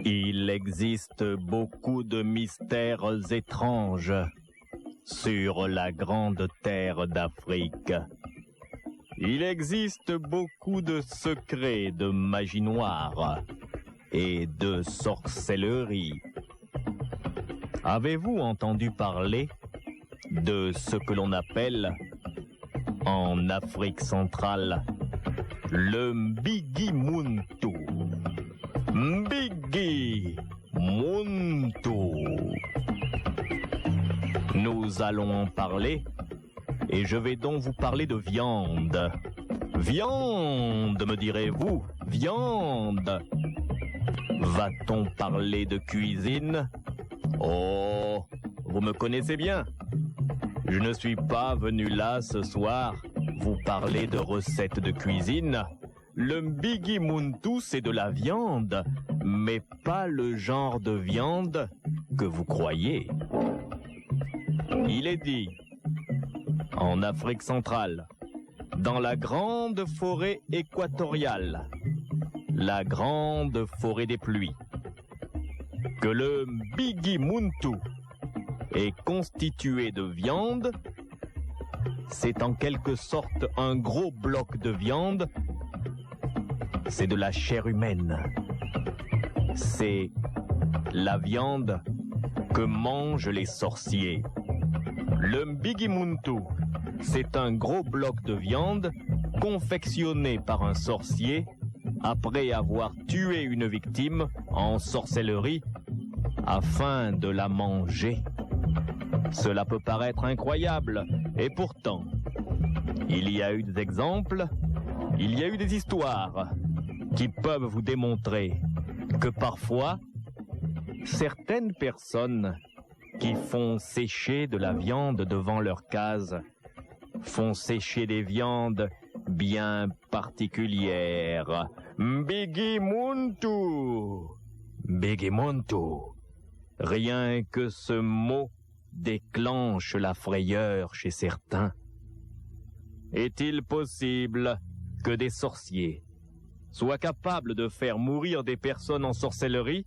Il existe beaucoup de mystères étranges sur la grande terre d'Afrique. Il existe beaucoup de secrets de magie noire et de sorcellerie. Avez-vous entendu parler de ce que l'on appelle en Afrique centrale le Mbigimuntu? Mbigimuntu. Nous allons en parler et je vais donc vous parler de viande. Viande, me direz-vous, viande. Va-t-on parler de cuisine? Oh, vous me connaissez bien. Je ne suis pas venu là ce soir vous parler de recettes de cuisine. Le Mbigimuntu, c'est de la viande, mais pas le genre de viande que vous croyez. Il est dit, en Afrique centrale, dans la grande forêt équatoriale, la grande forêt des pluies, que le Mbigimuntu est constitué de viande. C'est en quelque sorte un gros bloc de viande. C'est de la chair humaine. C'est la viande que mangent les sorciers. Le Mbigimuntu, c'est un gros bloc de viande confectionné par un sorcier après avoir tué une victime en sorcellerie afin de la manger. Cela peut paraître incroyable, et pourtant, il y a eu des exemples, il y a eu des histoires qui peuvent vous démontrer que parfois, certaines personnes qui font sécher de la viande devant leur case font sécher des viandes bien particulières. Mbigimuntu. Mbigimuntu. Rien que ce mot déclenche la frayeur chez certains. Est-il possible que des sorciers soient capables de faire mourir des personnes en sorcellerie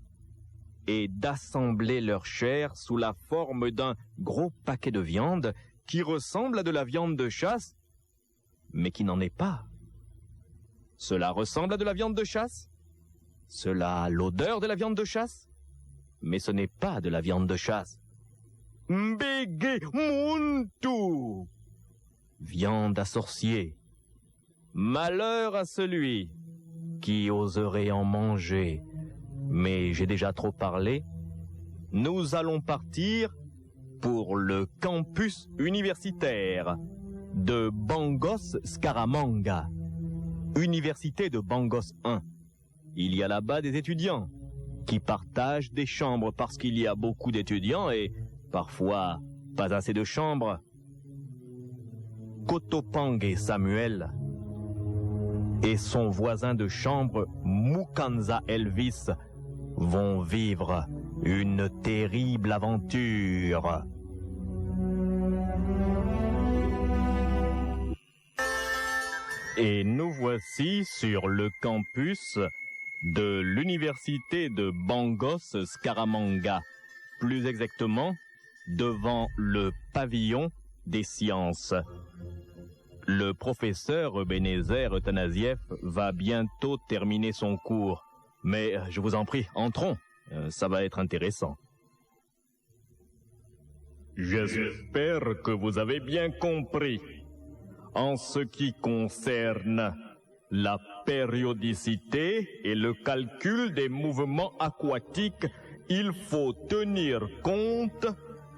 et d'assembler leur chair sous la forme d'un gros paquet de viande qui ressemble à de la viande de chasse, mais qui n'en est pas? Cela ressemble à de la viande de chasse? Cela a l'odeur de la viande de chasse? Mais ce n'est pas de la viande de chasse. Mbigimuntu. Viande à sorcier. Malheur à celui qui oserait en manger. Mais j'ai déjà trop parlé. Nous allons partir pour le campus universitaire de Bangos Scaramanga. Université de Bangos 1. Il y a là-bas des étudiants qui partagent des chambres parce qu'il y a beaucoup d'étudiants et parfois pas assez de chambres. Kotopange Samuel et son voisin de chambre Mukanza Elvis vont vivre une terrible aventure. Et nous voici sur le campus de l'université de Bangos Scaramanga, plus exactement devant le pavillon des sciences. Le professeur Ebenezer Tanasieff va bientôt terminer son cours. Mais je vous en prie, entrons. Ça va être intéressant. J'espère que vous avez bien compris. En ce qui concerne la périodicité et le calcul des mouvements aquatiques, il faut tenir compte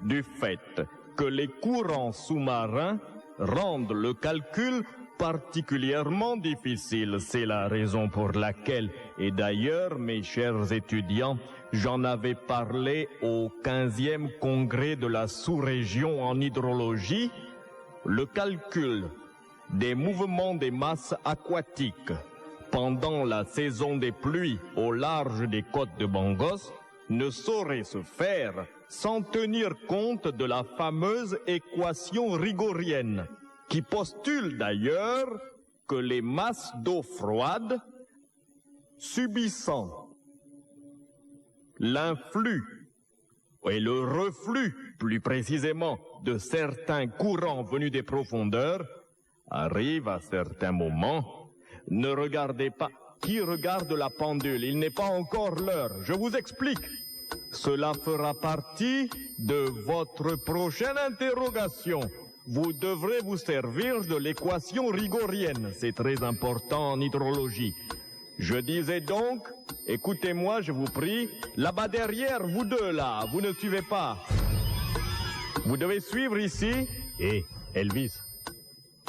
du fait que les courants sous-marins rendent le calcul particulièrement difficile. C'est la raison pour laquelle, et d'ailleurs, mes chers étudiants, j'en avais parlé au 15e congrès de la sous-région en hydrologie, le calcul des mouvements des masses aquatiques pendant la saison des pluies au large des côtes de Bangos ne saurait se faire sans tenir compte de la fameuse équation rigorienne, qui postule d'ailleurs que les masses d'eau froide subissant l'influx et le reflux, plus précisément, de certains courants venus des profondeurs arrive à certains moments. Ne regardez pas. Qui regarde la pendule? Il n'est pas encore l'heure. Je vous explique. Cela fera partie de votre prochaine interrogation. Vous devrez vous servir de l'équation rigorienne. C'est très important en hydrologie. Je disais donc, écoutez-moi, je vous prie, là-bas derrière, vous deux là, vous ne suivez pas. Vous devez suivre ici. Et Elvis.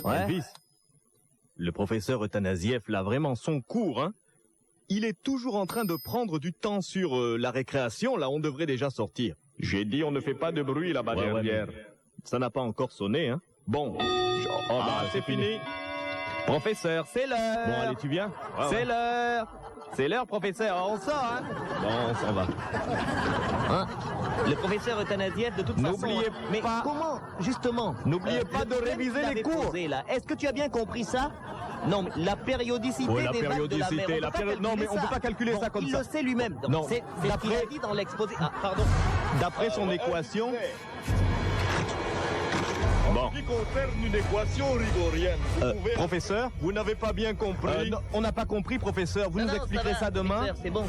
Ouais. Elvis. Le professeur Euthanasieff l'a vraiment son cours, hein. Il est toujours en train de prendre du temps sur la récréation, là on devrait déjà sortir. J'ai dit on ne fait pas de bruit là-bas derrière. Ouais, Ça n'a pas encore sonné, hein. Bon, c'est fini. Professeur, c'est l'heure. Bon, allez, tu viens? C'est l'heure. C'est l'heure, professeur. On sort, hein. Bon, on s'en va. Hein? Le professeur Euthanasieff, de toute façon... N'oubliez Mais pas... comment, justement... N'oubliez pas le de problème réviser que vous les avez cours. posé, là, est-ce que tu as bien compris ça? Non, mais la périodicité Oh, la des vagues de la mer, périodicité, on peut pas non, mais calculer on peut ça. pas calculer Bon, ça comme il ça. le sait lui-même. Donc, Non. c'est ce qu'il a dit dans l'exposé. Ah, pardon. D'après son équation... En ce qui concerne une équation rigorienne, vous pouvez... Professeur, vous n'avez pas bien compris. non, on n'a pas compris, professeur. Vous Non, nous non, expliquerez va, ça demain. professeur, c'est bon.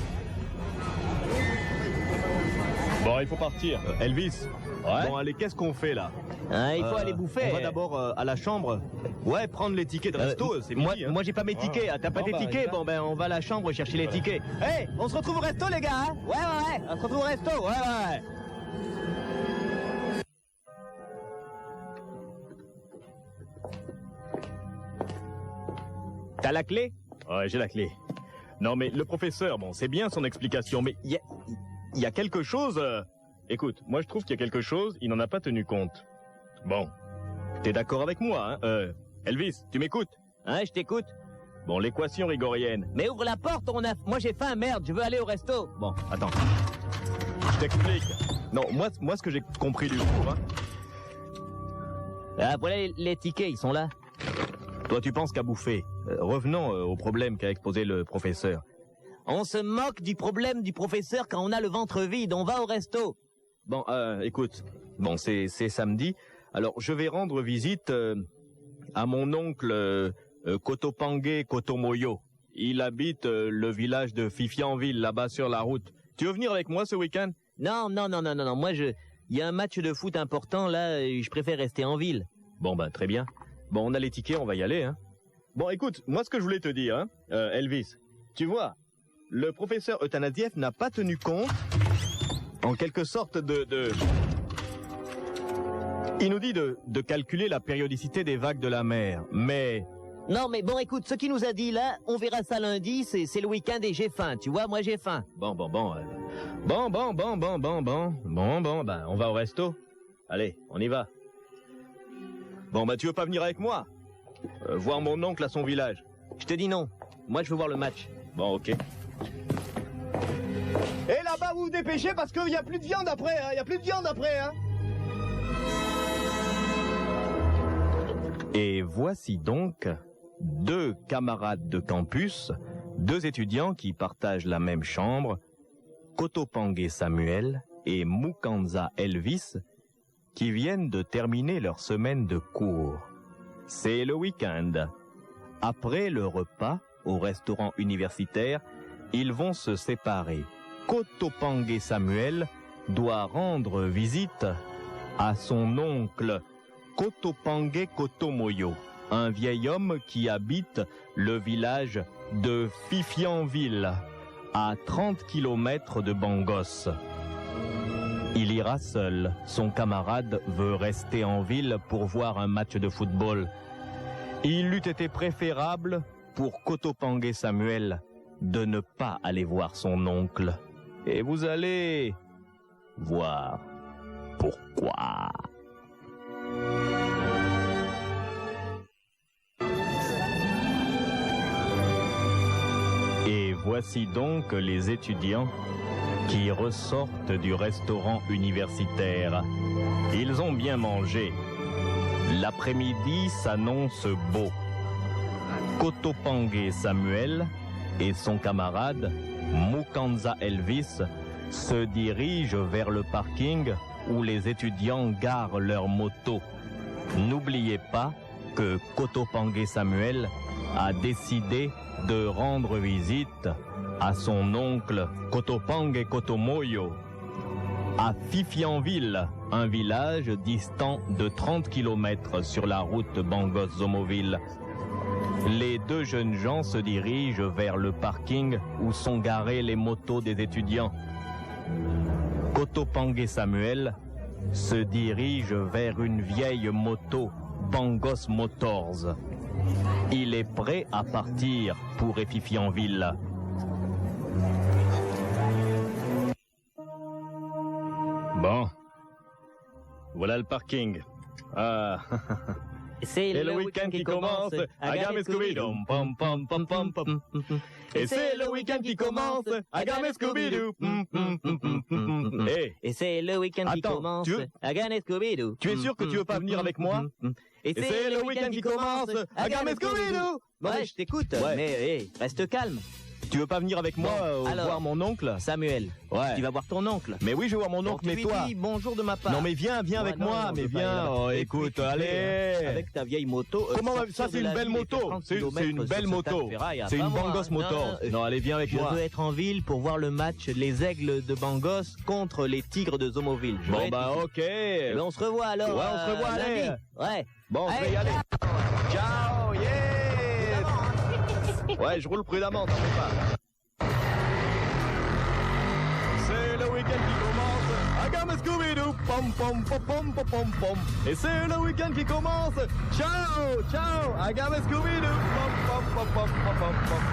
Bon, il faut partir. Elvis. Ouais. Bon, allez, qu'est-ce qu'on fait là? Hein, il faut aller bouffer. On va d'abord à la chambre. Ouais, prendre les tickets de resto. C'est moi, midi, hein. moi j'ai pas mes tickets. Ah, t'as pas tes tickets? Bon ben on va à la chambre chercher les tickets. Hé, on se retrouve au resto les gars, hein? Ouais. On se retrouve au resto, ouais. T'as la clé? Ouais, j'ai la clé. Non, mais le professeur, bon, c'est bien son explication, mais il y a quelque chose... Écoute, moi je trouve qu'il y a quelque chose, il n'en a pas tenu compte. Bon, t'es d'accord avec moi, hein? Elvis, tu m'écoutes? Hein, je t'écoute. Bon, l'équation rigorienne. Mais ouvre la porte, moi j'ai faim, merde, je veux aller au resto. Bon, attends. Je t'explique. Non, moi ce que j'ai compris du cours, hein. Ah, voilà les tickets, ils sont là. Toi, tu penses qu'à bouffer. Revenons au problème qu'a exposé le professeur. On se moque du problème du professeur quand on a le ventre vide, on va au resto. Bon, écoute, bon, c'est samedi. Alors, je vais rendre visite à mon oncle Kotopangue Kotomoyo. Il habite le village de Fifianville, là-bas sur la route. Tu veux venir avec moi ce week-end? Non, moi il y a un match de foot important là, et je préfère rester en ville. Bon, bah, très bien. Bon, on a les tickets, on va y aller, hein. Bon, écoute, moi ce que je voulais te dire, hein, Elvis, tu vois, le professeur Euthanasieff n'a pas tenu compte, en quelque sorte, Il nous dit de calculer la périodicité des vagues de la mer, mais... Non, mais bon, écoute, ce qu'il nous a dit là, on verra ça lundi, c'est le week-end et j'ai faim, tu vois, moi j'ai faim. Bon, ben, on va au resto. Allez, on y va. Bon, bah, tu veux pas venir avec moi? Voir mon oncle à son village. Je te dis non, moi je veux voir le match. Bon, ok. Et là-bas, vous vous dépêchez parce qu'il n'y a plus de viande après, hein. Il n'y a plus de viande après, hein. Et voici donc deux camarades de campus, deux étudiants qui partagent la même chambre, Kotopangue Samuel et Mukanza Elvis, qui viennent de terminer leur semaine de cours. C'est le week-end. Après le repas au restaurant universitaire, ils vont se séparer. Kotopangue Samuel doit rendre visite à son oncle Kotopangue Kotomoyo, un vieil homme qui habite le village de Fifianville, à 30 km de Bangos. Il ira seul. Son camarade veut rester en ville pour voir un match de football. Il eût été préférable pour Kotopangue Samuel de ne pas aller voir son oncle. Et vous allez voir pourquoi. Et voici donc les étudiants qui ressortent du restaurant universitaire. Ils ont bien mangé. L'après-midi s'annonce beau. Kotopangue Samuel et son camarade Mukanza Elvis se dirige vers le parking où les étudiants garent leurs motos. N'oubliez pas que Kotopangue Samuel a décidé de rendre visite à son oncle Kotopangue Kotomoyo à Fifianville, un village distant de 30 km sur la route Bangos-Zomoville. Les deux jeunes gens se dirigent vers le parking où sont garées les motos des étudiants. Kotopangue Samuel se dirige vers une vieille moto Bangos Motors. Il est prêt à partir pour Fifianville. Bon, voilà le parking. Ah, C'est et le week-end qui commence, Agame Scooby-Doo, pom pom pom pom pom. Et c'est le week-end qui commence, Agame Scooby-Doo. Hey, Et c'est le week-end qui Attends, commence. tu veux- Agame Scooby-Doo. tu es sûr que tu veux pas venir avec moi? Et c'est le week-end qui commence, Agame Scooby-Doo. Ouais, je t'écoute, Ouais. mais hey, reste calme. Tu veux pas venir avec moi alors. voir mon oncle? Samuel, Ouais. tu vas voir ton oncle. Mais oui, je vais voir mon Bon, oncle, tu mais lui toi? dis bonjour de ma part. Non mais viens Ouais, avec non, moi, non, mais je veux pas aller viens. là-bas. Oh, Et puis, écoute, tu fais, allez. avec ta vieille moto. Comment sortir ça, c'est de une la belle ville et moto. faire 30 C'est kilomètres une sur belle ce tas moto. de ferraille. C'est Pas une moi, Bangos non, motor. non, Non, allez, viens avec Je moi. veux être en ville pour voir le match Les Aigles de Bangos contre les Tigres de Zomoville. Je veux Bon être bah ici. ok. Eh ben, on se revoit alors. Ouais, on se revoit, allez. lundi. Ouais. Bon, je vais Allez, y aller. Ciao, yeah. Ouais, je roule prudemment, t'en fais pas. C'est le week-end qui commence. Agame Scooby-Doo, pom pom pom pom pom pom pom. Et c'est le week-end qui commence. Ciao, ciao, Agame Scooby-Doo, pom pom pom pom pom pom pom.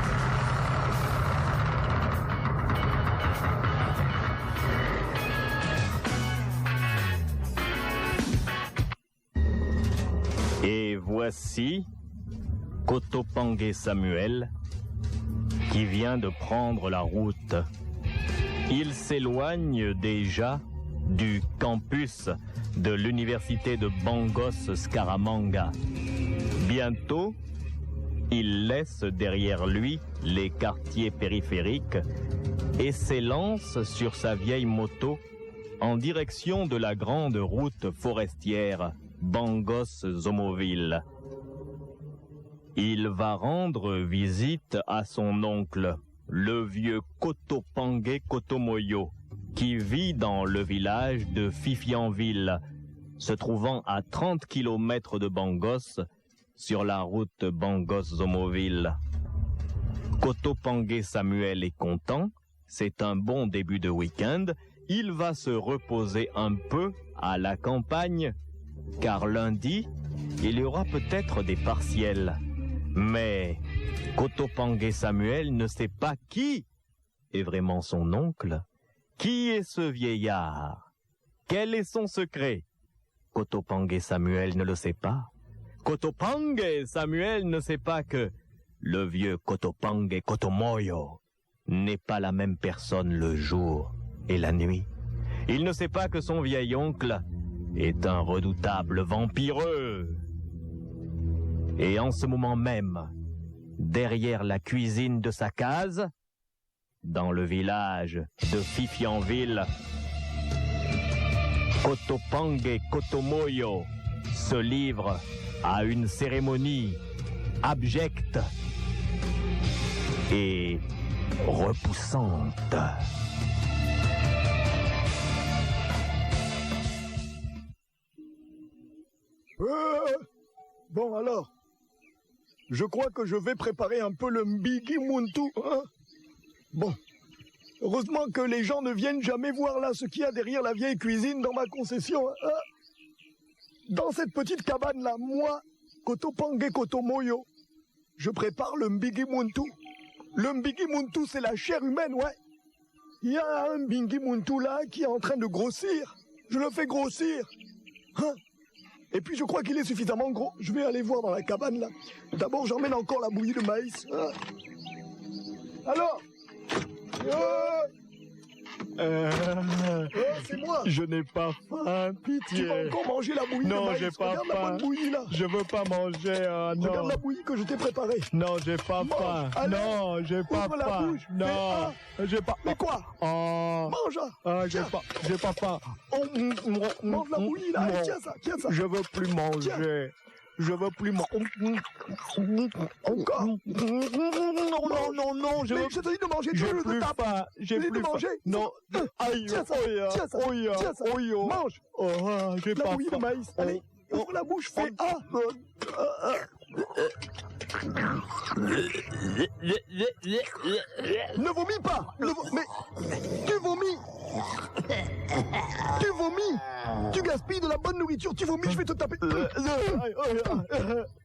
Et voici Kotopangue Samuel qui vient de prendre la route. Il s'éloigne déjà du campus de l'université de Bangos Scaramanga. Bientôt, il laisse derrière lui les quartiers périphériques et s'élance sur sa vieille moto en direction de la grande route forestière Bangos-Zomoville. Il va rendre visite à son oncle, le vieux Kotopangue Kotomoyo, qui vit dans le village de Fifianville, se trouvant à 30 km de Bangos, sur la route Bangos-Zomoville. Kotopangue Samuel est content, c'est un bon début de week-end, il va se reposer un peu à la campagne, car lundi, il y aura peut-être des partiels. Mais Kotopangue Samuel ne sait pas qui est vraiment son oncle. Qui est ce vieillard? Quel est son secret? Kotopangue Samuel ne le sait pas. Kotopangue Samuel ne sait pas que le vieux Kotopangue Kotomoyo n'est pas la même personne le jour et la nuit. Il ne sait pas que son vieil oncle est un redoutable vampireux. Et en ce moment même, derrière la cuisine de sa case, dans le village de Fifianville, Kotopangue Kotomoyo se livre à une cérémonie abjecte et repoussante. Bon alors, je crois que je vais préparer un peu le Mbigi Muntu, hein? Bon, heureusement que les gens ne viennent jamais voir là ce qu'il y a derrière la vieille cuisine dans ma concession, hein? Dans cette petite cabane là, moi, Kotopangue Kotomoyo, je prépare le Mbigi Muntu. Le Mbigi Muntu, c'est la chair humaine, ouais. Il y a un Mbigi Muntu là qui est en train de grossir. Je le fais grossir. Hein? Et puis je crois qu'il est suffisamment gros. Je vais aller voir dans la cabane là. D'abord j'emmène encore la bouillie de maïs. Hein? Alors c'est moi. Je n'ai pas faim, Tu pitié. vas encore manger la bouillie Non, de maïs. j'ai pas Regarde la faim. bonne bouillie là. Je veux pas manger, non. Regarde la bouillie que je t'ai préparée. Non, j'ai pas Mange, faim. allez. Non, j'ai pas Ouvre la faim. bouche. Non, j'ai pas. Mais quoi? Oh, Mange là. j'ai pas faim. Mange la bouillie là. Allez, tiens ça, tiens ça. Je veux plus manger. Je veux plus manger. Encore. Non, je Mais veux je te dis de manger, tu J'ai veux plus de tape. faim. J'ai Je dis plus de faim. manger. Non. Aïe, Tiens ça, oya, tiens ça, oya, tiens ça. oya. Mange. Oh, j'ai La pas bouillie de faim. maïs. Allez, ouvre la bouche, fais Ne vomis pas. Mais tu vomis. Tu vomis. Tu gaspilles de la bonne nourriture. Tu vomis, je vais te taper.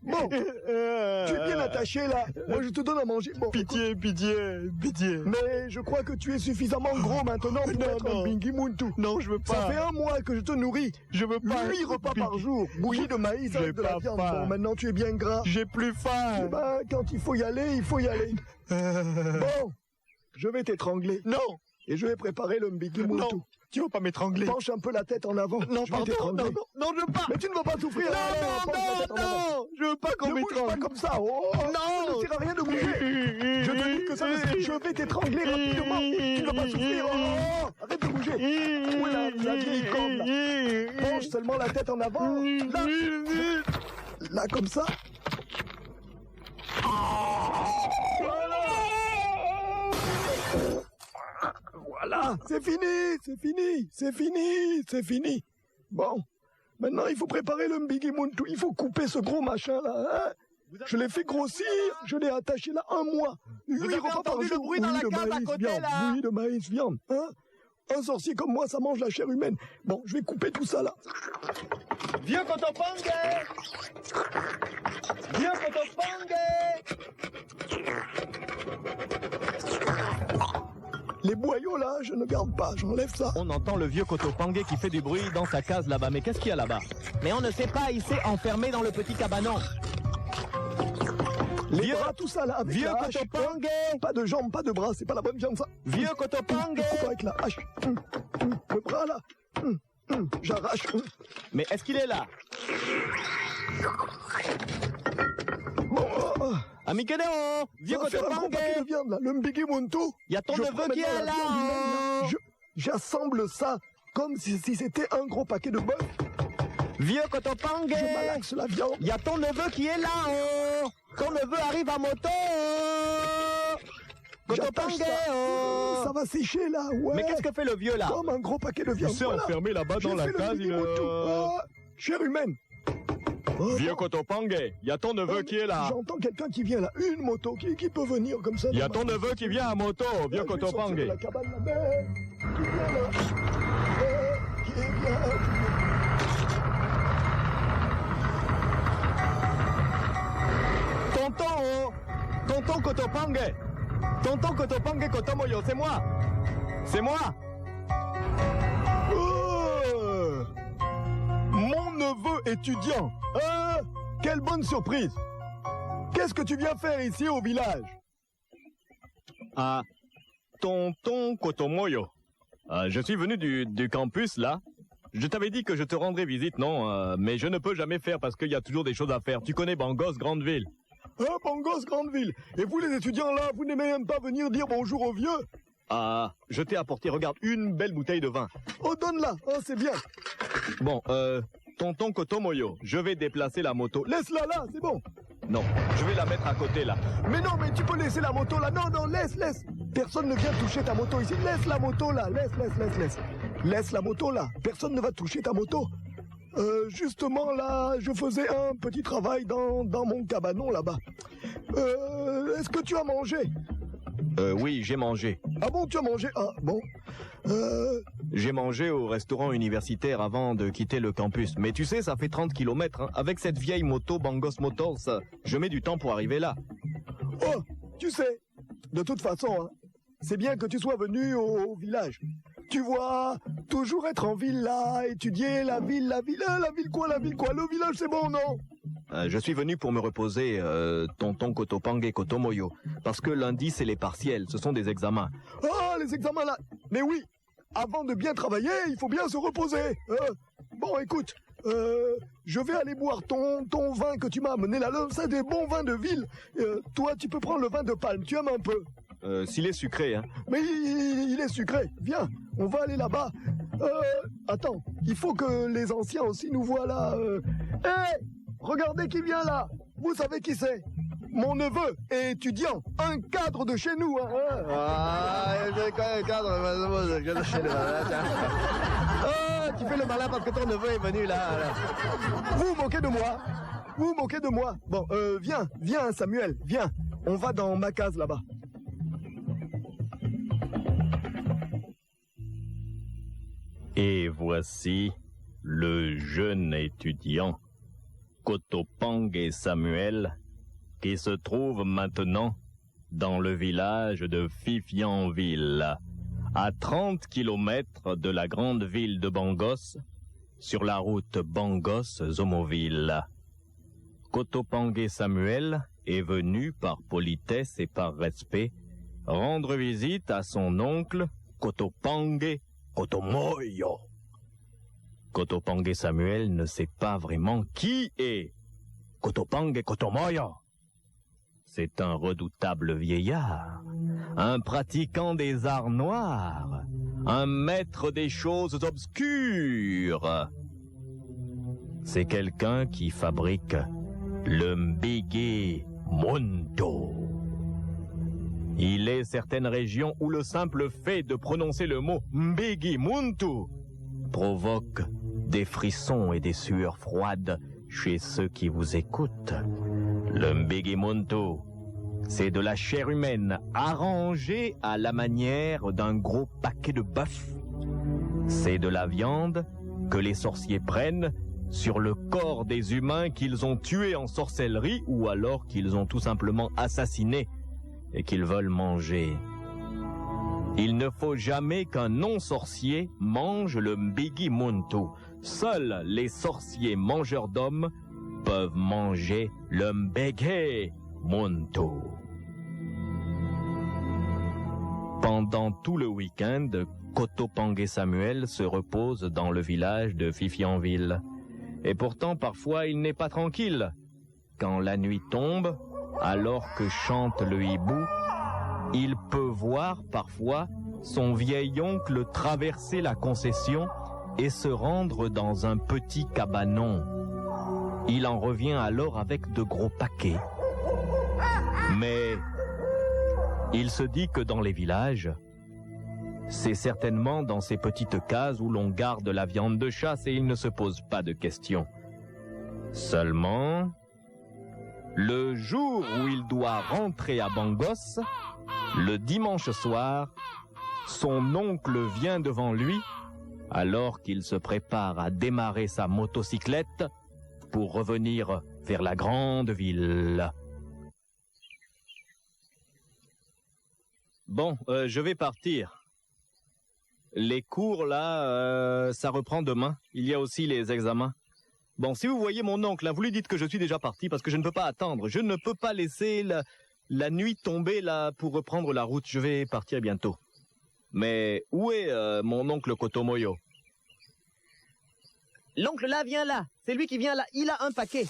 Bon, tu es bien attaché là. Moi, je te donne à manger. Bon, Pitié, pitié, pitié. mais je crois que tu es suffisamment gros maintenant pour être un Bingi Muntu. Non, je veux Ça pas. fait un mois que je te nourris. Je veux pas. 8 repas par jour. Bouillie de maïs J'ai avec de la pas viande. faim. Bon, maintenant tu es bien gras. J'ai plus Eh faim. ben, quand il faut y aller, il faut y aller. Bon, je vais t'étrangler. Non, Et je vais préparer le Mbigi Muntu. non, tu vas pas m'étrangler. Penche un peu la tête en avant. Non, je vais pardon, t'étrangler. non, je veux pas. Mais tu ne vas pas souffrir. Allez, penche la tête en avant. je veux pas qu'on Ne bouge pas m'étrangle. comme ça. Oh, Non. ça ne sert à rien de bouger. Je te dis que ça ne sert. Je vais t'étrangler rapidement. Tu ne vas pas souffrir. Oh, arrête de bouger. Où est la vieille corde là? Penche seulement la tête en avant. Là, là comme ça. Voilà, c'est fini, c'est fini, c'est fini, c'est fini. Bon, maintenant il faut préparer le Mbigi Muntu. Il faut couper ce gros machin là. Hein? Je l'ai fait grossir, je l'ai attaché là 1 mois. 8 avez repas par entendu le jour. bruit dans Bouillie la de cave à maïs, côté, viande. là? Bouillie de maïs, viande. Hein? Un sorcier comme moi, ça mange la chair humaine. Bon, je vais couper tout ça là. Vieux Kotopangue! Vieux Kotopangue! Les boyaux là, je ne garde pas, j'enlève ça. On entend le vieux Kotopangue qui fait du bruit dans sa case là-bas. Mais qu'est-ce qu'il y a là-bas? Mais on ne sait pas, il s'est enfermé dans le petit cabanon. Les Vieux- bras, tout ça là, avec Vieux la hache. Kotopangue! Pas de jambes, pas de bras, c'est pas la bonne viande ça. Vieux Kotopangue! Je coupe avec la hache. Le bras là. J'arrache. Mais est-ce qu'il est là? Bon, Amikedeo! Vieux on va faire un gros Kotopangue! paquet de viande là. Le Mbigi Muntu. Il y a ton Je neveu prends qui maintenant est la là! viande humaine, là. J'assemble ça comme si c'était un gros paquet de bœuf. Vieux Kotopangue! Je malaxe la viande. Il y a ton neveu qui est là! Oh. Ton neveu arrive à moto! Oh. J'attache Kotopangue! ça. Oh. Ça va sécher là, ouais. Mais qu'est-ce que fait le vieux là? Comme un gros paquet de Il viande. s'est Voilà. enfermé là-bas J'ai dans la fait le case. Mbigi Muntu. Chair humaine. Oh, Vieux bon. Kotopangue, il y a ton neveu qui est là. J'entends quelqu'un qui vient là. Une moto qui peut venir comme ça. Il y a dans ton ma- neveu qui vient à moto, vieux Ouais, je vais sortir de Kotopangue. la cabane là-bas. Qui vient là. Qui vient. Tonton! Oh. Tonton Kotopangue! Tonton Kotopangue Kotomoyo, c'est moi! C'est moi! Mon neveu étudiant. Ah, quelle bonne surprise. Qu'est-ce que tu viens faire ici au village? Ah, tonton Kotomoyo. Je suis venu du campus là. Je t'avais dit que je te rendrais visite, non? Mais je ne peux jamais faire parce qu'il y a toujours des choses à faire. Tu connais Bangos, grande ville. Ah, Bangos, grande ville. Et vous les étudiants là, vous n'aimez même pas venir dire bonjour aux vieux? Ah, je t'ai apporté, regarde, une belle bouteille de vin. Oh, donne-la. Oh, c'est bien. Bon, tonton Kotomoyo, je vais déplacer la moto. Laisse-la là, c'est bon. Non, je vais la mettre à côté là. Mais non, mais tu peux laisser la moto là. Non, non, laisse. Personne ne vient toucher ta moto ici. Laisse la moto là. Laisse. Laisse la moto là. Personne ne va toucher ta moto. Justement là, je faisais un petit travail dans mon cabanon là-bas. Est-ce que tu as mangé? Oui, j'ai mangé. Ah bon, tu as mangé? Ah bon. J'ai mangé au restaurant universitaire avant de quitter le campus. Mais tu sais, ça fait 30 kilomètres. Hein. Avec cette vieille moto Bangos Motors, je mets du temps pour arriver là. Oh, tu sais, de toute façon, hein, c'est bien que tu sois venu au village. Tu vois, toujours être en ville là, étudier la ville quoi. Le village, c'est bon, non? Je suis venu pour me reposer, tonton Kotopangue et Kotomoyo. Parce que lundi, c'est les partiels, ce sont des examens. Ah, les examens là. Mais oui, avant de bien travailler, il faut bien se reposer. Bon, écoute, je vais aller boire ton vin que tu m'as amené là. C'est des bons vins de ville. Toi, tu peux prendre le vin de palme. Tu aimes un peu? S'il est sucré, hein. Mais il est sucré. Viens, on va aller là-bas. Attends, il faut que les anciens aussi nous voient là. Hé, regardez qui vient là. Vous savez qui c'est? Mon neveu est étudiant, un cadre de chez nous. Tu fais le malin parce que ton neveu est venu là. Vous vous moquez de moi? Vous vous moquez de moi? Bon, viens Samuel, viens. On va dans ma case là-bas. Et voici le jeune étudiant, Kotopang Samuel, qui se trouve maintenant dans le village de Fifianville, à 30 kilomètres de la grande ville de Bangos, sur la route Bangos-Zomoville. Kotopang Samuel est venu par politesse et par respect rendre visite à son oncle Kotopang Kotomoyo. Kotopang Samuel ne sait pas vraiment qui est Kotopang Kotomoyo. C'est un redoutable vieillard, un pratiquant des arts noirs, un maître des choses obscures. C'est quelqu'un qui fabrique le Mbigi Muntu. Il est certaines régions où le simple fait de prononcer le mot Mbigi Muntu provoque des frissons et des sueurs froides chez ceux qui vous écoutent. Le Mbigi Muntu, c'est de la chair humaine arrangée à la manière d'un gros paquet de bœuf. C'est de la viande que les sorciers prennent sur le corps des humains qu'ils ont tués en sorcellerie ou alors qu'ils ont tout simplement assassinés et qu'ils veulent manger. Il ne faut jamais qu'un non-sorcier mange le Mbigi Muntu. Seuls les sorciers mangeurs d'hommes peuvent manger le Mbigi Muntu. Pendant tout le week-end, Kotopang Samuel se repose dans le village de Fifianville. Et pourtant, parfois, il n'est pas tranquille. Quand la nuit tombe, alors que chante le hibou, il peut voir parfois son vieil oncle traverser la concession et se rendre dans un petit cabanon. Il en revient alors avec de gros paquets. Mais il se dit que dans les villages, c'est certainement dans ces petites cases où l'on garde la viande de chasse et il ne se pose pas de questions. Seulement, le jour où il doit rentrer à Bangos, le dimanche soir, son oncle vient devant lui alors qu'il se prépare à démarrer sa motocyclette pour revenir vers la grande ville. Bon, je vais partir. Les cours, là, ça reprend demain. Il y a aussi les examens. Bon, si vous voyez mon oncle, là, vous lui dites que je suis déjà parti parce que je ne peux pas attendre. Je ne peux pas laisser la nuit tomber, là, pour reprendre la route. Je vais partir bientôt. Mais où est mon oncle Kotomoyo? L'oncle là vient là. C'est lui qui vient là. Il a un paquet.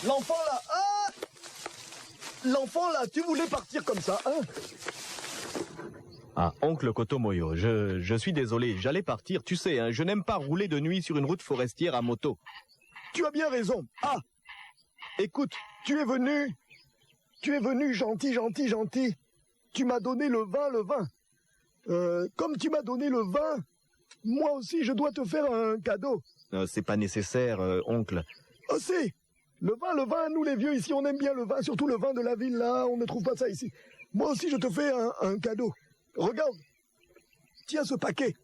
L'enfant là, l'enfant là, tu voulais partir comme ça, hein? Ah, oncle Kotomoyo, je suis désolé, j'allais partir, tu sais, hein, je n'aime pas rouler de nuit sur une route forestière à moto. Tu as bien raison. Ah, écoute, tu es venu gentil. Tu m'as donné le vin. Comme tu m'as donné le vin, moi aussi je dois te faire un cadeau. C'est pas nécessaire, oncle. Ah si, le vin, nous les vieux ici, on aime bien le vin, surtout le vin de la ville là, on ne trouve pas ça ici. Moi aussi je te fais un cadeau. Regarde, tiens ce paquet.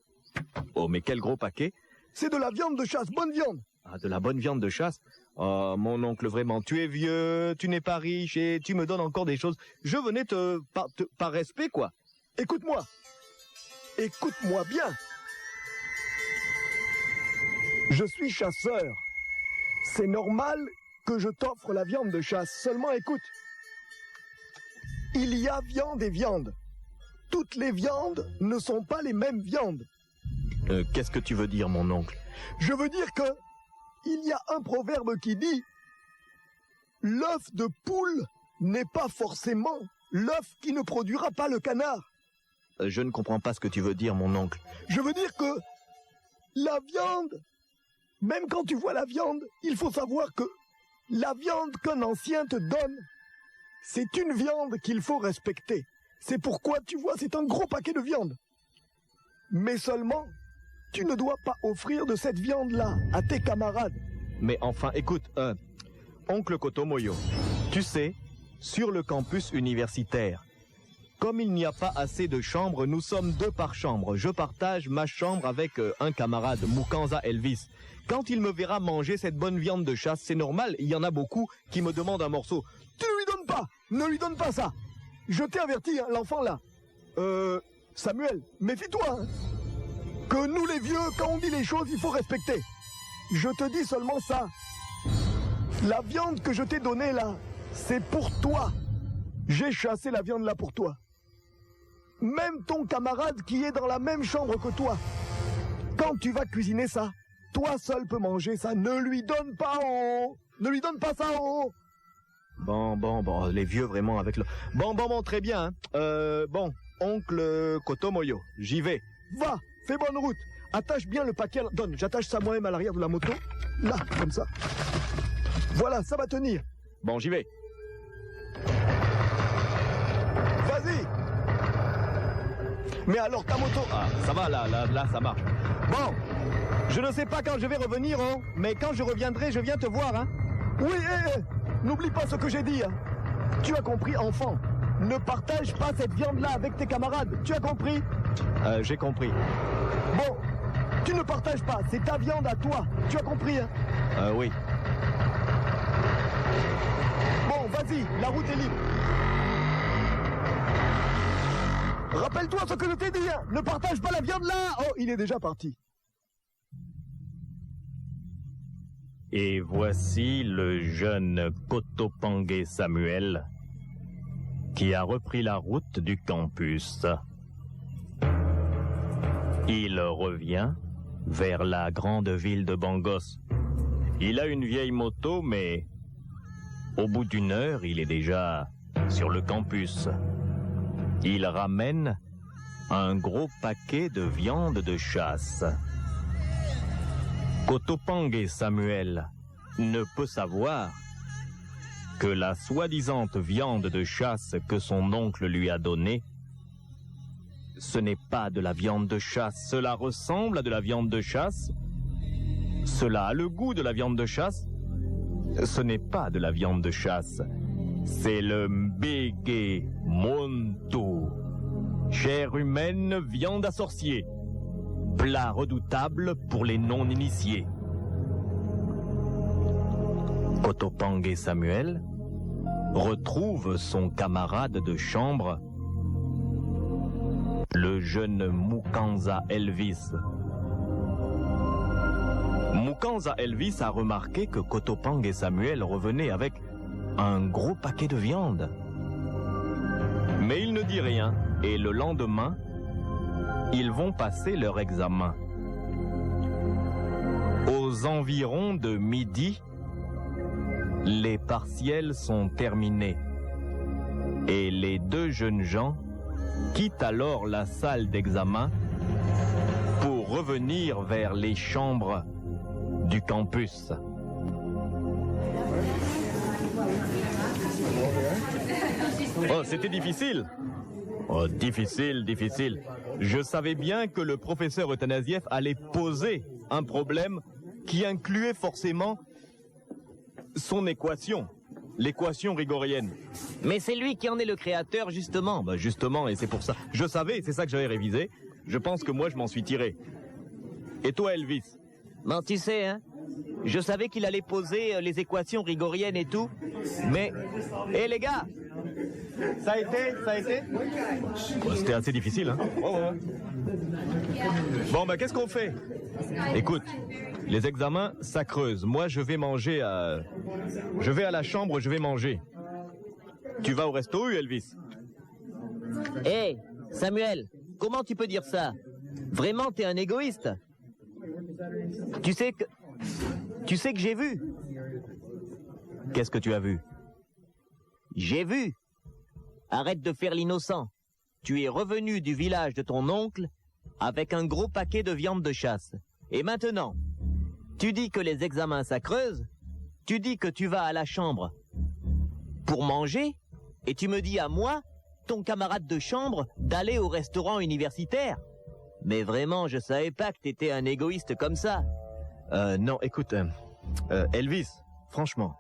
Oh, mais quel gros paquet. C'est de la viande de chasse, bonne viande. Ah, de la bonne viande de chasse. Oh, mon oncle, vraiment, tu es vieux, tu n'es pas riche et tu me donnes encore des choses. Je venais par respect, quoi. Écoute-moi bien. Je suis chasseur. C'est normal que je t'offre la viande de chasse. Seulement écoute. Il y a viande et viande. Toutes les viandes ne sont pas les mêmes viandes. Qu'est-ce que tu veux dire, mon oncle? Je veux dire que il y a un proverbe qui dit « L'œuf de poule n'est pas forcément l'œuf qui ne produira pas le canard. » Je ne comprends pas ce que tu veux dire, mon oncle. Je veux dire que la viande, même quand tu vois la viande, il faut savoir que la viande qu'un ancien te donne, c'est une viande qu'il faut respecter. C'est pourquoi, tu vois, c'est un gros paquet de viande. Mais seulement, tu ne dois pas offrir de cette viande-là à tes camarades. Mais enfin, écoute, oncle Kotomoyo, tu sais, sur le campus universitaire, comme il n'y a pas assez de chambres, nous sommes 2 par chambre. Je partage ma chambre avec un camarade, Mukanza Elvis. Quand il me verra manger cette bonne viande de chasse, c'est normal, il y en a beaucoup qui me demandent un morceau. Tu ne lui donnes pas! Ne lui donne pas ça! Je t'ai averti, hein, l'enfant là. Samuel, méfie-toi. Hein. Que nous les vieux, quand on dit les choses, il faut respecter. Je te dis seulement ça. La viande que je t'ai donnée là, c'est pour toi. J'ai chassé la viande là pour toi. Même ton camarade qui est dans la même chambre que toi, quand tu vas cuisiner ça, toi seul peux manger ça. Ne lui donne pas en haut. Ne lui donne pas ça en haut. Bon, les vieux vraiment avec le... Bon, très bien. Hein. Bon, oncle Kotomoyo, j'y vais. Va, fais bonne route. Attache bien le paquet. Donne, j'attache ça moi-même à l'arrière de la moto. Là, comme ça. Voilà, ça va tenir. Bon, j'y vais. Vas-y. Mais alors ta moto... Ah, ça va, là, ça marche. Bon, je ne sais pas quand je vais revenir, hein, mais quand je reviendrai, je viens te voir, hein. Oui, n'oublie pas ce que j'ai dit. Hein. Tu as compris, enfant. Ne partage pas cette viande-là avec tes camarades. Tu as compris? J'ai compris. Bon, tu ne partages pas. C'est ta viande à toi. Tu as compris, hein? Oui. Bon, vas-y, la route est libre. Rappelle-toi ce que je t'ai dit, hein. Ne partage pas la viande là. Oh, il est déjà parti. Et voici le jeune Kotopangue Samuel qui a repris la route du campus. Il revient vers la grande ville de Bangos. Il a une vieille moto, mais au bout d'1 heure, il est déjà sur le campus. Il ramène un gros paquet de viande de chasse. Kotopangue Samuel ne peut savoir que la soi-disant viande de chasse que son oncle lui a donnée, ce n'est pas de la viande de chasse. Cela ressemble à de la viande de chasse. Cela a le goût de la viande de chasse. Ce n'est pas de la viande de chasse. C'est le mbege muntu, chair humaine, viande à sorcier. Plat redoutable pour les non-initiés. Kotopangue Samuel retrouve son camarade de chambre, le jeune Mukanza Elvis. Mukanza Elvis a remarqué que Kotopangue Samuel revenait avec un gros paquet de viande. Mais il ne dit rien, et le lendemain, ils vont passer leur examen. Aux environs de midi, les partiels sont terminés. Et les 2 jeunes gens quittent alors la salle d'examen pour revenir vers les chambres du campus. Oh, c'était difficile. Oh, difficile. Je savais bien que le professeur Eutanasiev allait poser un problème qui incluait forcément son équation, l'équation rigorienne. Mais c'est lui qui en est le créateur, justement. Justement, et c'est pour ça. Je savais, c'est ça que j'avais révisé. Je pense que moi, je m'en suis tiré. Et toi, Elvis? Bon, tu sais, hein, je savais qu'il allait poser les équations rigoriennes et tout, mais... Hé, les gars, ça a été C'était assez difficile, hein. Bon, qu'est-ce qu'on fait? Écoute, les examens, ça creuse. Moi, je vais manger à... Je vais à la chambre, je vais manger. Tu vas au resto, Elvis? Hé, Samuel, comment tu peux dire ça? Vraiment, t'es un égoïste. Tu sais que j'ai vu. Qu'est-ce que tu as vu? J'ai vu. Arrête de faire l'innocent. Tu es revenu du village de ton oncle avec un gros paquet de viande de chasse. Et maintenant, tu dis que les examens ça creuse, tu dis que tu vas à la chambre pour manger, et tu me dis à moi, ton camarade de chambre, d'aller au restaurant universitaire. Mais vraiment, je savais pas que t'étais un égoïste comme ça. Non, écoute, Elvis, franchement,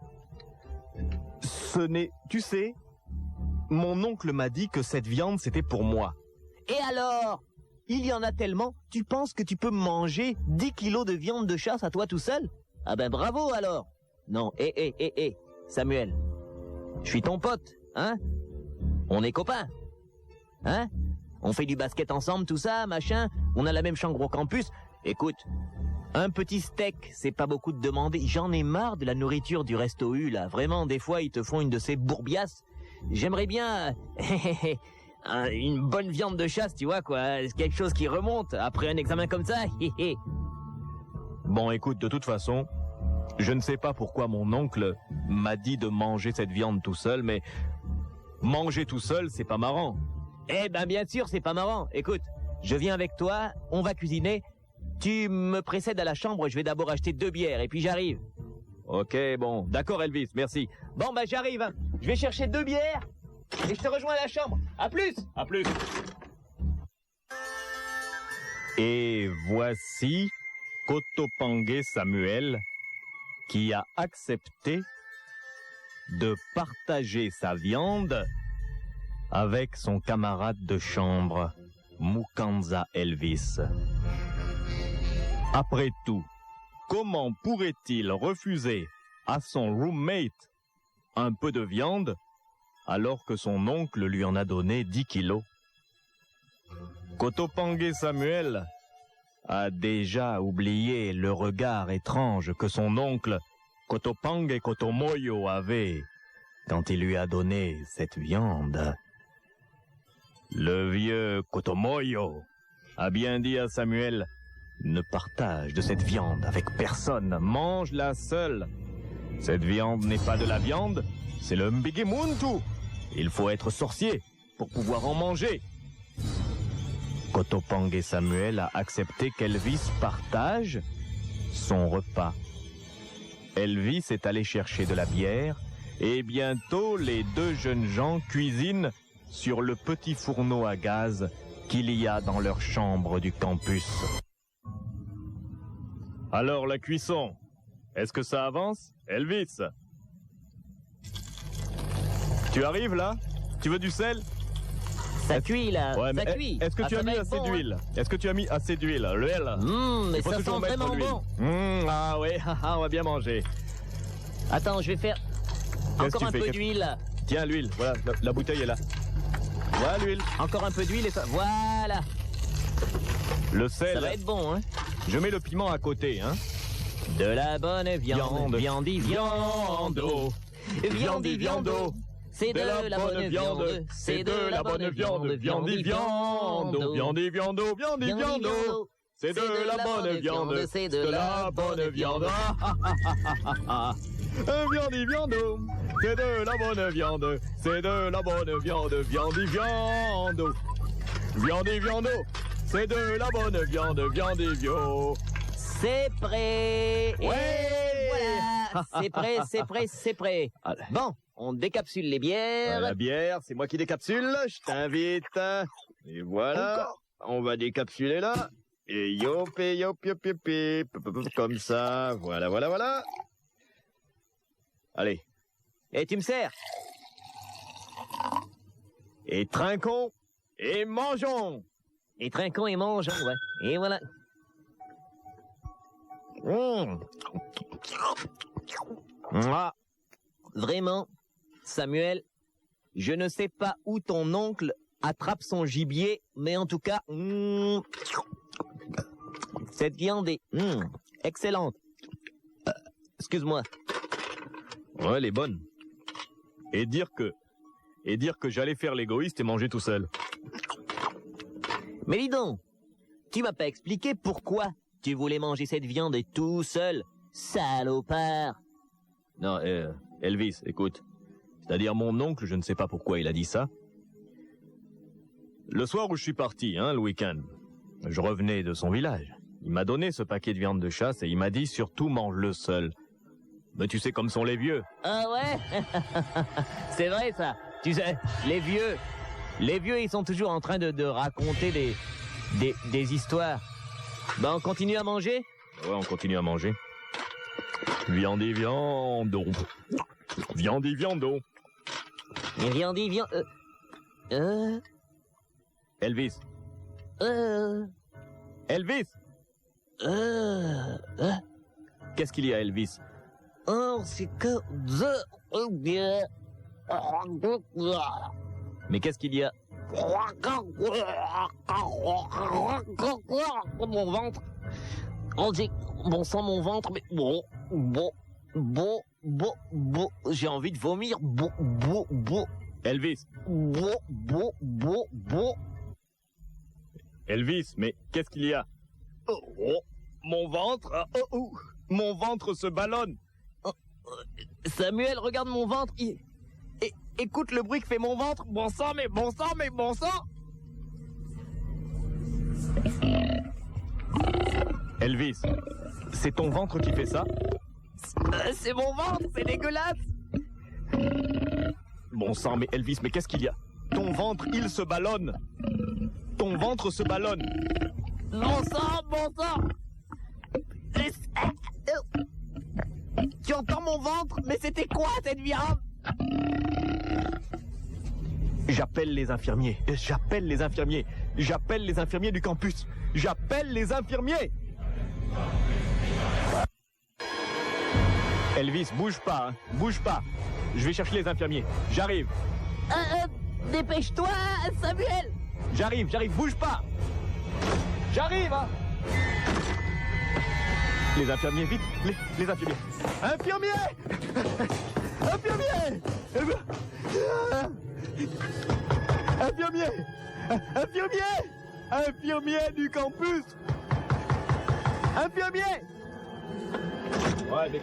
tu sais, mon oncle m'a dit que cette viande, c'était pour moi. Et alors? Il y en a tellement, tu penses que tu peux manger 10 kilos de viande de chasse à toi tout seul? Ah ben bravo alors. Non, Samuel, je suis ton pote, hein? On est copains, hein? On fait du basket ensemble, tout ça, machin, on a la même chambre au campus. Écoute, un petit steak, c'est pas beaucoup de demander. J'en ai marre de la nourriture du Resto U, là. Vraiment, des fois, ils te font une de ces bourbiasses. J'aimerais bien... une bonne viande de chasse, tu vois, quoi. Quelque chose qui remonte après un examen comme ça. Bon, écoute, de toute façon, je ne sais pas pourquoi mon oncle m'a dit de manger cette viande tout seul, mais manger tout seul, c'est pas marrant. Eh ben, bien sûr, c'est pas marrant. Écoute, je viens avec toi, on va cuisiner. Tu me précèdes à la chambre, je vais d'abord acheter 2 bières, et puis j'arrive. Ok, bon, d'accord Elvis, merci. Bon, ben, j'arrive, hein. Je vais chercher 2 bières. Et je te rejoins à la chambre. À plus. À plus. Et voici Kotopangue Samuel qui a accepté de partager sa viande avec son camarade de chambre, Mukanza Elvis. Après tout, comment pourrait-il refuser à son roommate un peu de viande alors que son oncle lui en a donné 10 kilos? Kotopangue Samuel a déjà oublié le regard étrange que son oncle Kotopangue Kotomoyo avait quand il lui a donné cette viande. Le vieux Kotomoyo a bien dit à Samuel: ne partage de cette viande avec personne, mange-la seule. Cette viande n'est pas de la viande, c'est le Mbigimuntu. Il faut être sorcier pour pouvoir en manger. Kotopangue Samuel a accepté qu'Elvis partage son repas. Elvis est allé chercher de la bière et bientôt les 2 jeunes gens cuisinent sur le petit fourneau à gaz qu'il y a dans leur chambre du campus. Alors la cuisson, est-ce que ça avance, Elvis? Tu arrives là? Tu veux du sel? Ça cuit là, Ouais, ça cuit. Est-ce que tu as mis assez d'huile? Est-ce que tu as mis assez d'huile? L'huile? Mais ça sent vraiment bon. Ah oui, on va bien manger. Attends, je vais faire encore un peu d'huile. Tiens l'huile, voilà, la bouteille est là. Voilà l'huile. Encore un peu d'huile et ça... Voilà. Le sel. Ça va être bon, hein. Je mets le piment à côté, hein. De la bonne viande, viandi, viando. Viandi, viando. C'est de la bonne viande, c'est de la bonne viande, viandi, viando. Viandi, viando, viandi, viando. C'est de la bonne viande, c'est de la bonne viande. Viandi, viando. C'est de la bonne viande, c'est de la bonne viande, viandi, viando. Viandi, viando. C'est de la bonne viande, viandi, vio. C'est prêt. Ouais. Et voilà, c'est prêt, c'est prêt, c'est prêt. Bon, on décapsule les bières. La bière, c'est moi qui décapsule, je t'invite. Et voilà, on va décapsuler là. Et yop, et yop, yop, yop, yop, comme ça, voilà, voilà, voilà. Allez. Et tu me sers. Et trinquons, et mangeons. Et trinquons et mangeons, ouais. Et voilà. Ah. Vraiment, Samuel, je ne sais pas où ton oncle attrape son gibier, mais en tout cas, cette viande est excellente. Excuse-moi. Ouais, elle est bonne. Et dire que j'allais faire l'égoïste et manger tout seul. Mais dis donc, tu m'as pas expliqué pourquoi tu voulais manger cette viande tout seul, salopard. Non, Elvis, écoute. C'est-à-dire mon oncle, je ne sais pas pourquoi il a dit ça. Le soir où je suis parti, le week-end, je revenais de son village. Il m'a donné ce paquet de viande de chasse et il m'a dit surtout mange-le seul. Mais tu sais comme sont les vieux. Ah ouais? C'est vrai ça. Tu sais, les vieux, ils sont toujours en train de raconter des histoires. Ben on continue à manger? Ouais, on continue à manger. Viande et viando. Viande et viando. Mais viande, Elvis. Elvis! Qu'est-ce qu'il y a, Elvis? Oh, c'est que Mais qu'est-ce qu'il y a? Mon ventre. On dit, bon sang, mon ventre, mais bon, j'ai envie de vomir, Elvis. Elvis, mais qu'est-ce qu'il y a? Oh, mon ventre, mon ventre se ballonne. Samuel, regarde mon ventre, écoute le bruit que fait mon ventre, bon sang. Elvis, c'est ton ventre qui fait ça? C'est mon ventre, c'est dégueulasse. Bon sang, mais Elvis, mais qu'est-ce qu'il y a? Ton ventre, il se ballonne. Ton ventre se ballonne. Bon sang. Tu entends mon ventre? Mais c'était quoi cette viande? J'appelle les infirmiers du campus. J'appelle les infirmiers. Elvis, bouge pas. Je vais chercher les infirmiers. J'arrive. Dépêche-toi, Samuel. J'arrive, bouge pas. J'arrive, Les infirmiers, vite, les infirmiers. Infirmiers du campus. Ouais, mais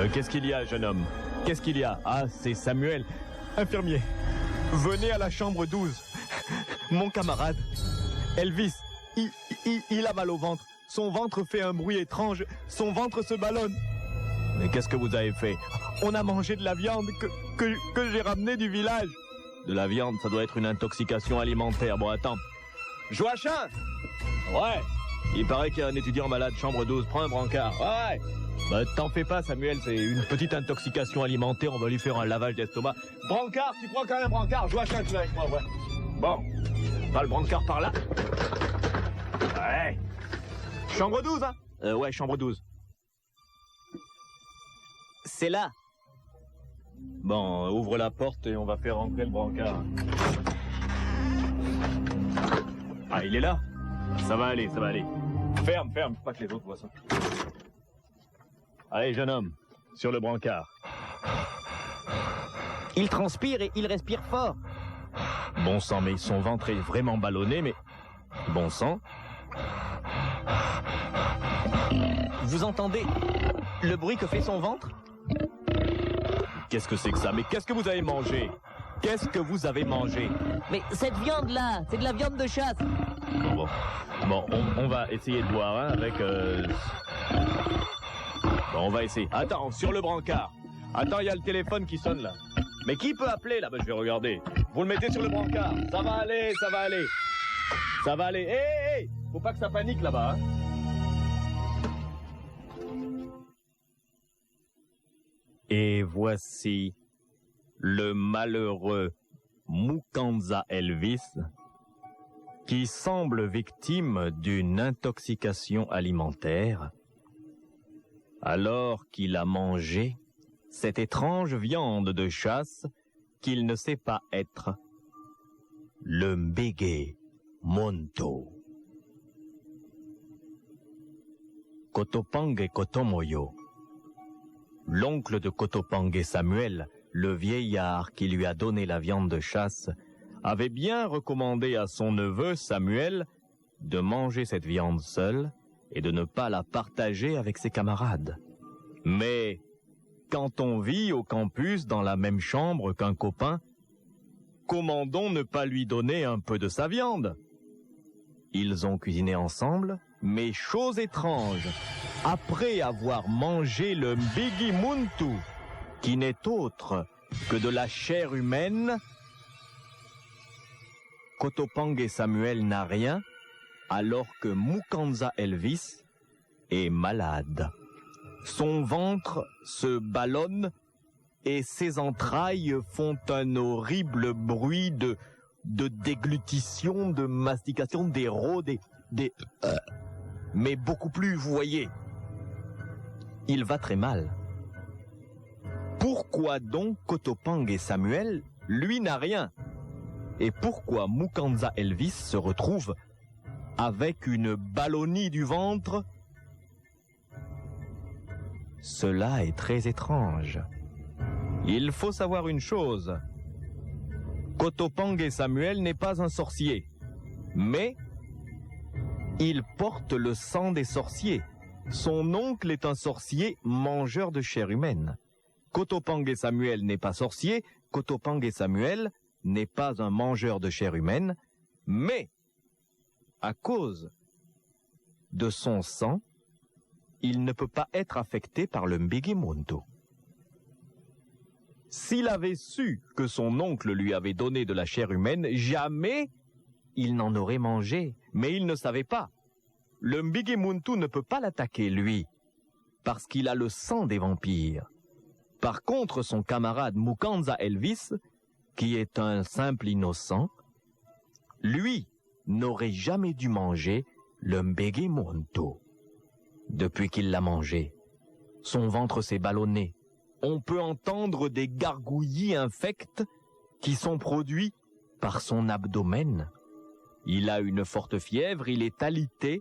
qu'est-ce qu'il y a, jeune homme? Qu'est-ce qu'il y a? Ah, c'est Samuel. Infirmier, venez à la chambre 12. Mon camarade, Elvis, il a mal au ventre. Son ventre fait un bruit étrange. Son ventre se ballonne. Mais qu'est-ce que vous avez fait? On a mangé de la viande que j'ai ramenée du village. De la viande, ça doit être une intoxication alimentaire. Bon, attends. Joachim! Ouais. Il paraît qu'il y a un étudiant malade, chambre 12. Prends un brancard. Ouais. Bah, t'en fais pas, Samuel. C'est une petite intoxication alimentaire. On va lui faire un lavage d'estomac. Brancard, tu prends quand même un brancard. Joachim, tu vas avec moi, ouais. Bon. Pas le brancard par là. Ouais. Chambre 12, ouais, chambre 12. C'est là. Bon, ouvre la porte et on va faire rentrer le brancard. Ah, il est là? Ça va aller. Ferme, faut pas que les autres voient ça. Allez, jeune homme, sur le brancard. Il transpire et il respire fort. Bon sang, mais son ventre est vraiment ballonné, mais... Bon sang. Vous entendez le bruit que fait son ventre? Qu'est-ce que c'est que ça? Mais qu'est-ce que vous avez mangé? Mais cette viande-là, c'est de la viande de chasse. Bon, on va essayer de voir, avec... Bon, on va essayer. Attends, sur le brancard. Attends, il y a le téléphone qui sonne, là. Mais qui peut appeler, là? Je vais regarder. Vous le mettez sur le brancard. Ça va aller. Hé, faut pas que ça panique, là-bas, Et voici le malheureux Mukanza Elvis qui semble victime d'une intoxication alimentaire alors qu'il a mangé cette étrange viande de chasse qu'il ne sait pas être le Mbege Monto. Kotopange Kotomoyo. L'oncle de Kotopange Samuel, le vieillard qui lui a donné la viande de chasse, avait bien recommandé à son neveu Samuel de manger cette viande seule et de ne pas la partager avec ses camarades. Mais quand on vit au campus dans la même chambre qu'un copain, comment donc ne pas lui donner un peu de sa viande? Ils ont cuisiné ensemble, mais chose étrange, après avoir mangé le Mbigi Muntu, qui n'est autre que de la chair humaine, Kotopang et Samuel n'a rien, alors que Mukanza Elvis est malade. Son ventre se ballonne et ses entrailles font un horrible bruit de déglutition, de mastication, des rots, mais beaucoup plus, vous voyez. Il va très mal. Pourquoi donc Kotopang et Samuel, lui, n'a rien? Et pourquoi Mukanza Elvis se retrouve avec une ballonie du ventre? Cela est très étrange. Il faut savoir une chose. Kotopang et Samuel n'est pas un sorcier, mais il porte le sang des sorciers. Son oncle est un sorcier mangeur de chair humaine. Kotopang et Samuel n'est pas sorcier, Kotopang et Samuel n'est pas un mangeur de chair humaine, mais à cause de son sang, il ne peut pas être affecté par le Mbigi Muntu. S'il avait su que son oncle lui avait donné de la chair humaine, jamais il n'en aurait mangé. Mais il ne savait pas. Le Mbigi Muntu ne peut pas l'attaquer, lui, parce qu'il a le sang des vampires. Par contre, son camarade Mukanza Elvis, qui est un simple innocent, lui n'aurait jamais dû manger le Mbigi Muntu. Depuis qu'il l'a mangé, son ventre s'est ballonné. On peut entendre des gargouillis infects qui sont produits par son abdomen. Il a une forte fièvre, il est alité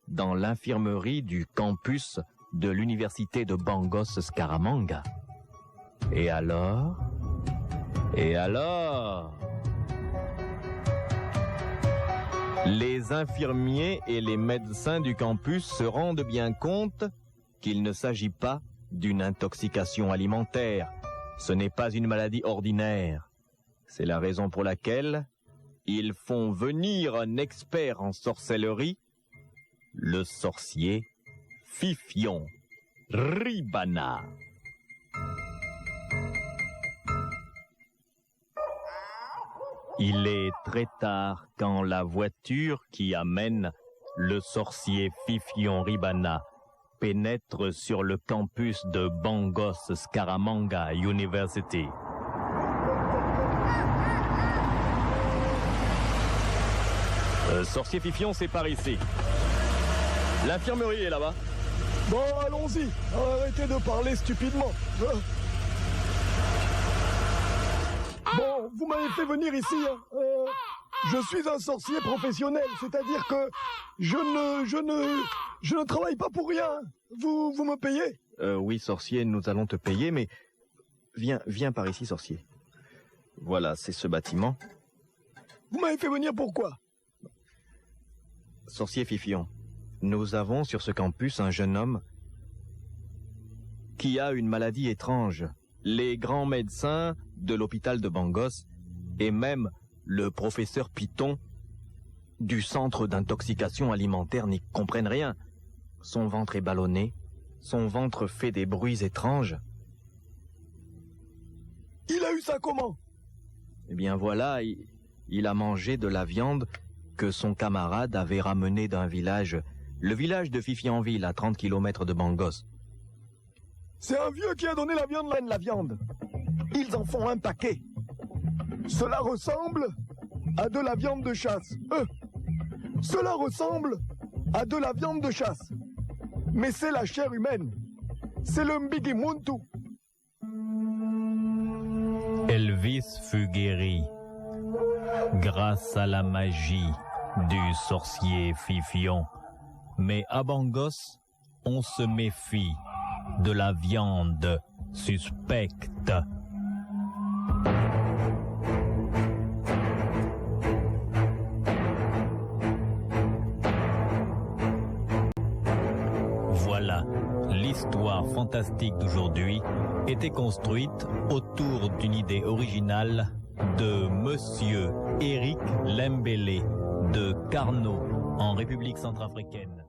dans l'infirmerie du campus de l'université de Bangos Scaramanga. Et alors? Les infirmiers et les médecins du campus se rendent bien compte qu'il ne s'agit pas d'une intoxication alimentaire. Ce n'est pas une maladie ordinaire. C'est la raison pour laquelle ils font venir un expert en sorcellerie, le sorcier Fifion Ribana. Il est très tard quand la voiture qui amène le sorcier Fifion Ribana pénètre sur le campus de Bangos Scaramanga University. Sorcier Fifion, c'est par ici. L'infirmerie est là-bas. Bon, allons-y. Arrêtez de parler stupidement. Bon, vous m'avez fait venir ici. Je suis un sorcier professionnel, c'est-à-dire que je ne travaille pas pour rien. Vous me payez? Oui, sorcier, nous allons te payer, mais viens par ici, sorcier. Voilà, c'est ce bâtiment. Vous m'avez fait venir pourquoi? Sorcier Fifion, nous avons sur ce campus un jeune homme qui a une maladie étrange. Les grands médecins de l'hôpital de Bangos et même le professeur Piton du centre d'intoxication alimentaire n'y comprennent rien. Son ventre est ballonné, son ventre fait des bruits étranges. Il a eu ça comment? Eh bien voilà, il a mangé de la viande que son camarade avait ramenée d'un village, le village de Fifianville à 30 km de Bangos. C'est un vieux qui a donné la viande. Ils en font un paquet. Cela ressemble à de la viande de chasse. Cela ressemble à de la viande de chasse. Mais c'est la chair humaine. C'est le Mbigi Muntu. Elvis fut guéri grâce à la magie du sorcier Fifion. Mais à Bangos, on se méfie de la viande suspecte. l'histoire fantastique d'aujourd'hui était construite autour d'une idée originale de Monsieur Éric Lembélé de Carnot en République centrafricaine.